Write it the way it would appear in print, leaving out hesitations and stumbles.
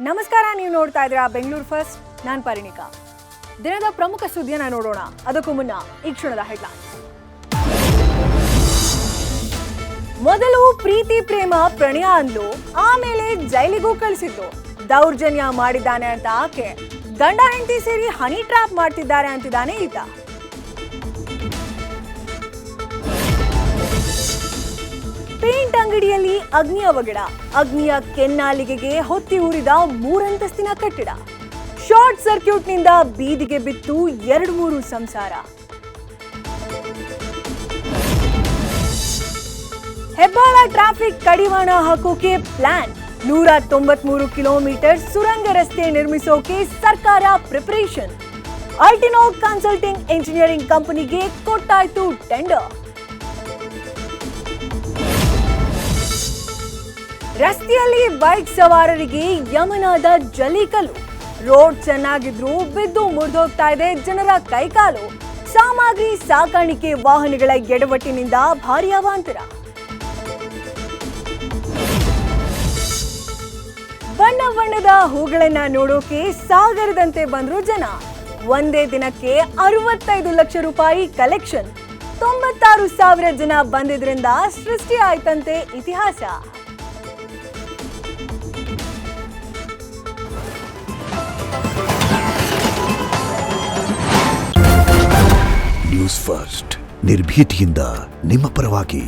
ನಮಸ್ಕಾರ, ನೀವು ನೋಡ್ತಾ ಇದ್ದೀರಾ ಬೆಂಗಳೂರು ಫಸ್ಟ್. ನಾನು ಪರಿಣಿಕಾ. ದಿನದ ಪ್ರಮುಖ ಸುದ್ದಿಯನ್ನು ನೋಡೋಣ. ಅದಕ್ಕೂ ಮುನ್ನ ಈ ಕ್ಷಣದ ಹೆಡ್ಲೈನ್ಸ್. ಮೊದಲು ಪ್ರೀತಿ ಪ್ರೇಮ ಪ್ರಣಯ ಅಂದ್ಲು, ಆಮೇಲೆ ಜೈಲಿಗೂ ಕಳಿಸಿದ್ದು. ದೌರ್ಜನ್ಯ ಮಾಡಿದ್ದಾನೆ ಅಂತ ಆಕೆ, ಗಂಡ ಹೆಂಡತಿ ಸೇರಿ ಹನಿ ಟ್ರ್ಯಾಪ್ ಮಾಡ್ತಿದ್ದಾರೆ ಅಂತಿದ್ದಾನೆ ಈತ. ಪೇಂಟ್ ಅಂಗಡಿಯಲ್ಲಿ ಅಗ್ನಿ ಅವಘಡ, ಅಗ್ನಿಯ ಕೆನ್ನಾಲಿಗೆಗೆ ಹೊತ್ತಿ ಉರಿದ 3 ಅಂತಸ್ತಿನ ಕಟ್ಟಡ. ಶಾರ್ಟ್ ಸರ್ಕ್ಯೂಟ್ನಿಂದ ಬೀದಿಗೆ ಬಿತ್ತು 2-3 ಸಂಸಾರ. ಹೆಬ್ಬಾಳ ಟ್ರಾಫಿಕ್ ಕಡಿವಾಣ ಹಾಕೋಕೆ ಪ್ಲಾನ್. 193 ಕಿಲೋಮೀಟರ್ ಸುರಂಗ ರಸ್ತೆ ನಿರ್ಮಿಸೋಕೆ ಸರ್ಕಾರ ಪ್ರಿಪರೇಷನ್. ಅಲ್ಟಿನೋ ಕನ್ಸಲ್ಟಿಂಗ್ ಇಂಜಿನಿಯರಿಂಗ್ ಕಂಪನಿಗೆ ಕೊಟ್ಟಾಯ್ತು ಟೆಂಡರ್. ರಸ್ತೆಯಲ್ಲಿ ಬೈಕ್ ಸವಾರರಿಗೆ ಯಮನಾದ ಜಲ್ಲಿಕಲ್ಲು. ರೋಡ್ ಚೆನ್ನಾಗಿದ್ರೂ ಬಿದ್ದು ಮುರಿದೋಗ್ತಾ ಇದೆ ಜನರ ಕೈಕಾಲು. ಸಾಮಗ್ರಿ ಸಾಗಾಣಿಕೆ ವಾಹನಗಳ ಎಡವಟ್ಟಿನಿಂದ ಭಾರೀ ಅವಾಂತರ. ಬಣ್ಣ ಬಣ್ಣದ ಹೂಗಳನ್ನ ನೋಡೋಕೆ ಸಾಗರದಂತೆ ಬಂದ್ರು ಜನ. ಒಂದೇ ದಿನಕ್ಕೆ 65 ಲಕ್ಷ ರೂಪಾಯಿ ಕಲೆಕ್ಷನ್. 96,000 ಜನ ಬಂದಿದ್ರಿಂದ ಸೃಷ್ಟಿ ಆಯ್ತಂತೆ ಇತಿಹಾಸ. ನ್ಯೂಸ್ ಫಸ್ಟ್, ನಿರ್ಭೀತಿಯಿಂದ ನಿಮ್ಮ ಪರವಾಗಿ.